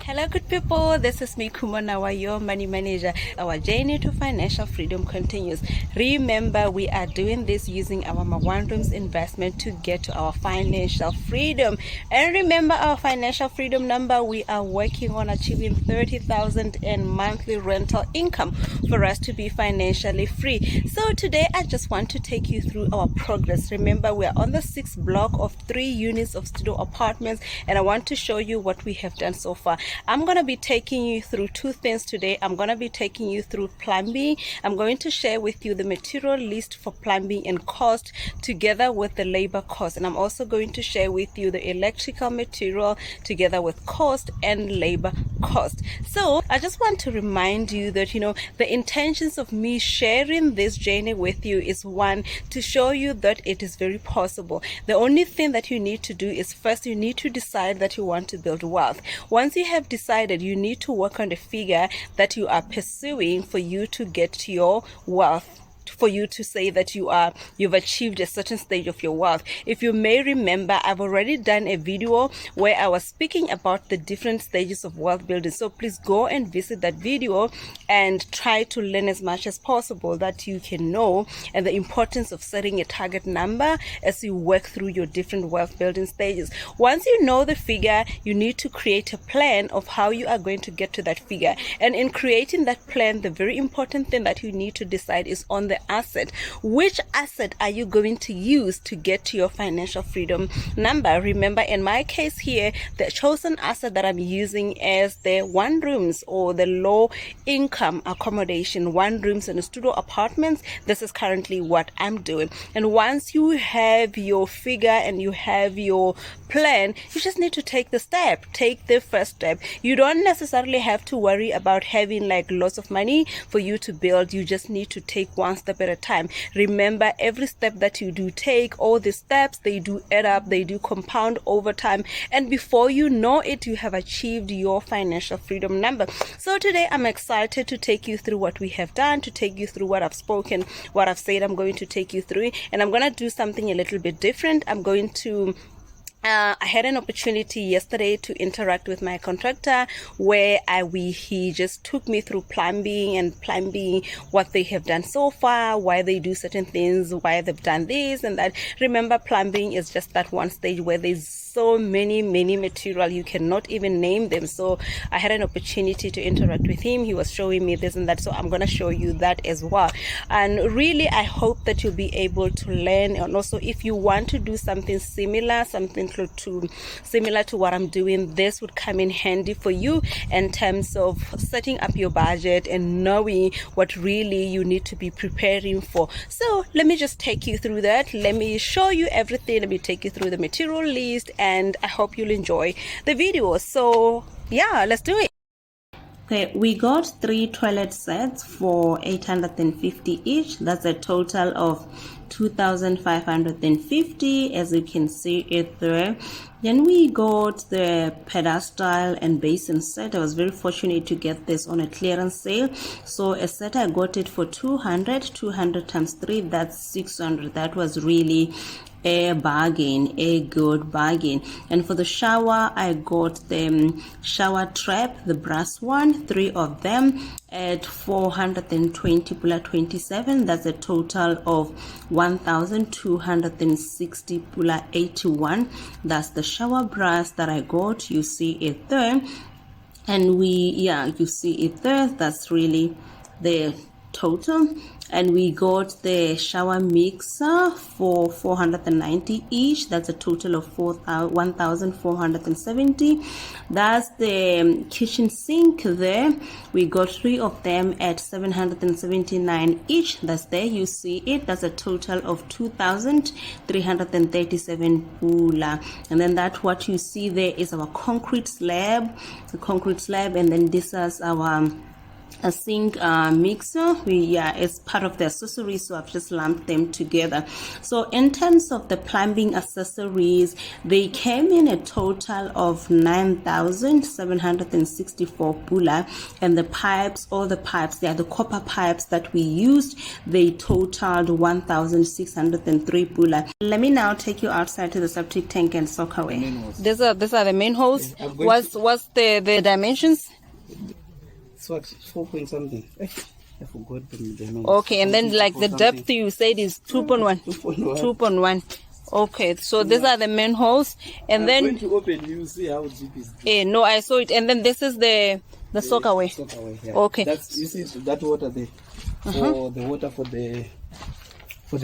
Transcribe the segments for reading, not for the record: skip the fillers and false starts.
Hello, good people. This is me, Kumanawa, your money manager. Our journey to financial freedom continues. Remember, we are doing this using our Ma1 Rooms investment to get to our financial freedom. And remember, our financial freedom number, we are working on achieving 30,000 in monthly rental income for us to be financially free. So today, I just want to take you through our progress. Remember, we are on the 6th block of 3 units of studio apartments, and I want to show you what we have done so far. I'm going to be taking you through 2 things today. I'm going to be taking you through plumbing. I'm going to share with you the material list for plumbing and cost together with the labor cost. And I'm also going to share with you the electrical material together with cost and labor cost. So I just want to remind you that, the intentions of me sharing this journey with you is, one, to show you that it is very possible. The only thing that you need to do is, first, you need to decide that you want to build wealth. Once you have decided, you need to work on the figure that you are pursuing for you to get to your wealth, for you to say that you've achieved a certain stage of your wealth. If you may remember, I've already done a video where I was speaking about the different stages of wealth building. So please go and visit that video and try to learn as much as possible that you can know, and the importance of setting a target number as you work through your different wealth building stages. Once you know the figure, you need to create a plan of how you are going to get to that figure. And in creating that plan, the very important thing that you need to decide is on the asset. Which asset are you going to use to get to your financial freedom number? Remember, in my case here, the chosen asset that I'm using is the Ma1 Rooms, or the low income accommodation, Ma1 Rooms and studio apartments. This is currently what I'm doing. And once you have your figure and you have your plan, you just need to take the first step. You don't necessarily have to worry about having like lots of money for you to build. You just need to take one step at a time. Remember, every step that you do take, all the steps, they do add up, they do compound over time, and before you know it, you have achieved your financial freedom number. So today I'm excited to take you through what we have done, to take you through what I've spoken, what I've said. I'm going to take you through, and I'm going to do something a little bit different. I'm going to I had an opportunity yesterday to interact with my contractor where he just took me through plumbing, what they have done so far, why they do certain things, why they've done this and that. Remember, plumbing is just that one stage where there's so many material, you cannot even name them. So I had an opportunity to interact with him. He was showing me this and that, so I'm going to show you that as well. And really, I hope that you'll be able to learn. And also, if you want to do something similar to what I'm doing, this would come in handy for you in terms of setting up your budget and knowing what really you need to be preparing for. So let me just take you through that. Let me show you everything. Let me take you through the material list, and I hope you'll enjoy the video. So yeah, let's do it. Okay, we got 3 toilet sets for 850 each. That's a total of 2,550, as you can see it there. Then we got the pedestal and basin set. I was very fortunate to get this on a clearance sale. So a set, I got it for 200 times 3, that's 600. That was really a good bargain. And for the shower, I got the shower trap, the brass one, 3 of them at 420.27. That's a total of 1,260.81. That's the shower brass that I got. You see it there, and you see it there. That's really the total. And we got the shower mixer for 490 each. That's a total of 1,470. That's the kitchen sink there. We got 3 of them at 779 each. That's there, you see it. That's a total of 2,337 pula. And then that what you see there is our concrete slab, and then this is our a sink mixer. It's part of the accessories, so I've just lumped them together. So in terms of the plumbing accessories, they came in a total of 9,764 pula, and the pipes, all the pipes, they are the copper pipes that we used, they totaled 1,603 pula. Let me now take you outside to the septic tank and soak away. These are the main holes. What's the dimensions? It's what, 4 point something. I forgot the dimensions. Okay, and then like the depth you said is 2.1. 2.1. Okay, so these are the main holes, and then when you open, you see how deep is this. no, I saw it, and then this is the soak away. Yeah. Okay. That's, you see that water there for the water for the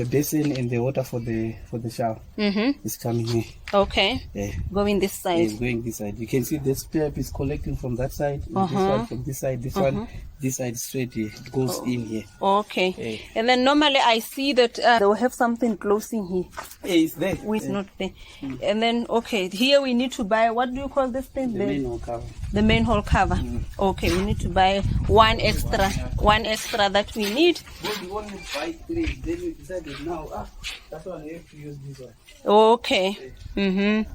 basin, and the water for the shower is coming here. Okay. Yeah. Going this side. Yeah, it's going this side. You can see this pipe is collecting from that side, and this one from this side, this one, this side straight here. It goes in here. Okay. Yeah. And then normally I see that they will have something closing here. Yeah, it's there. It's not there. And then, okay, here we need to buy, what do you call this thing? The main hole cover. The main hole cover. Okay, we need to buy one extra that we need. But you only buy 3, then we decided now, that's why I have to use this one. Okay. And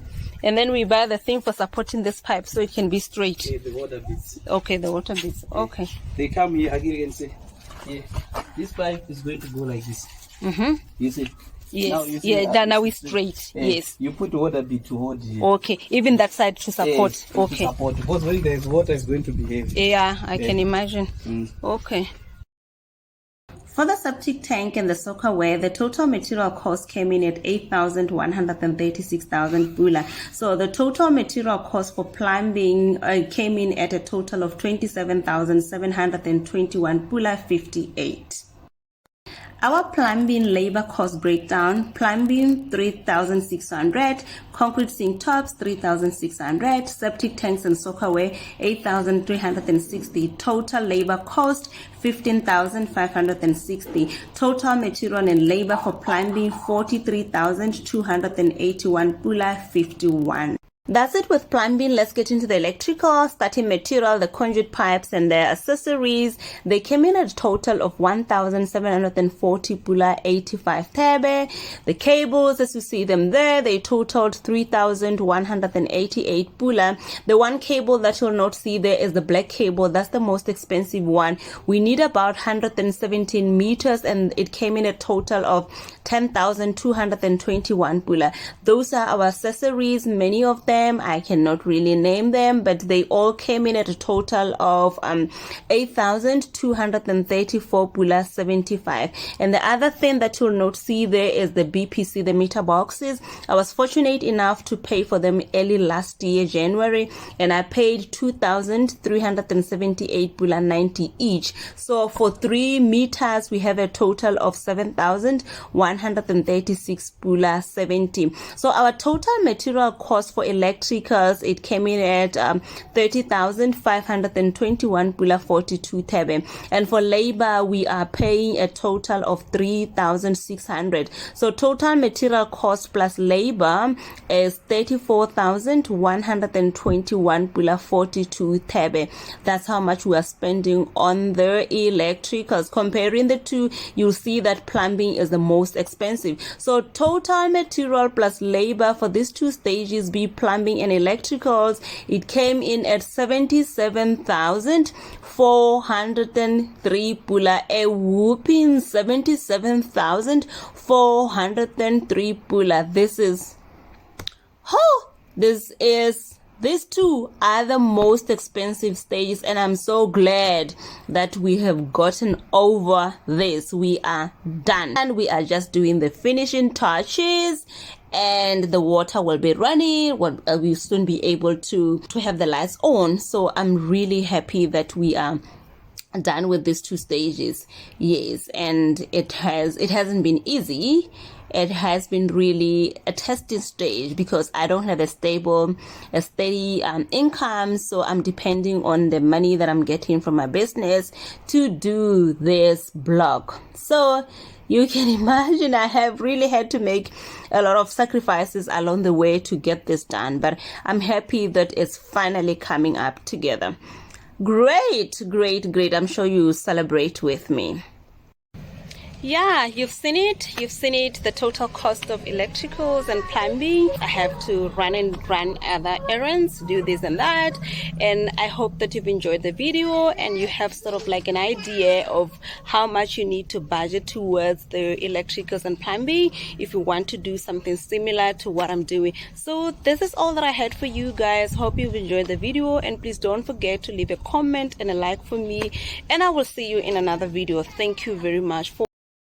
then we buy the thing for supporting this pipe so it can be straight. Yeah, the water bits. Okay, the water bits. Okay. They come here, again you can see. Yeah. This pipe is going to go like this. You see? Yes. Now you see Now it's straight. Yeah. Yes. You put water bit to hold here. Okay. Even that side to support. Yes, Okay. to support. Because when there is water, it's going to be heavy. Yeah, I can imagine. Okay. For the septic tank and the soakaway, the total material cost came in at 8,136,000 pula. So the total material cost for plumbing came in at a total of 27,721 pula 58. Our plumbing labor cost breakdown: plumbing 3,600, concrete sink tops 3,600, septic tanks and soakaway 8,360. Total labor cost 15,560. Total material and labor for plumbing 43,281 pula 51. That's it with plumbing. Let's get into the electrical. Starting material, the conduit pipes and their accessories. They came in at a total of 1,740 pula 85 tebe. The cables, as you see them there, they totaled 3,188 pula. The one cable that you'll not see there is the black cable. That's the most expensive one. We need about 117 meters, and it came in a total of 10,221 pula. Those are our accessories. Many of them I cannot really name them, but they all came in at a total of 8,234 pula 75. And the other thing that you'll not see there is the BPC, the meter boxes. I was fortunate enough to pay for them early last year, January, and I paid 2,378 pula 90 each. So for 3 meters, we have a total of 7,136 pula 70. So our total material cost for electricals, it came in at 30,521 pula 42 tebe, and for labor we are paying a total of 3,600. So total material cost plus labor is 34,121 pula 42 tebe. That's how much we are spending on the electricals. Comparing the two, you'll see that plumbing is the most expensive. So total material plus labor for these two stages, be plumbing and electricals, it came in at 77,403 pula, a whooping 77,403 pula. These two are the most expensive stages, and I'm so glad that we have gotten over this. We are done, and we are just doing the finishing touches, and the water will be running. We'll soon be able to have the lights on. So I'm really happy that we are done with these two stages. Yes, and it hasn't been easy. It has been really a testing stage because I don't have a steady income, so I'm depending on the money that I'm getting from my business to do this blog. So you can imagine I have really had to make a lot of sacrifices along the way to get this done, but I'm happy that it's finally coming up together. Great, great, great. I'm sure you celebrate with me. Yeah, you've seen it, the total cost of electricals and plumbing. I have to run other errands, do this and that, and I hope that you've enjoyed the video and you have sort of like an idea of how much you need to budget towards the electricals and plumbing if you want to do something similar to what I'm doing. So this is all that I had for you guys. Hope you've enjoyed the video, and please don't forget to leave a comment and a like for me, and I will see you in another video. Thank you very much for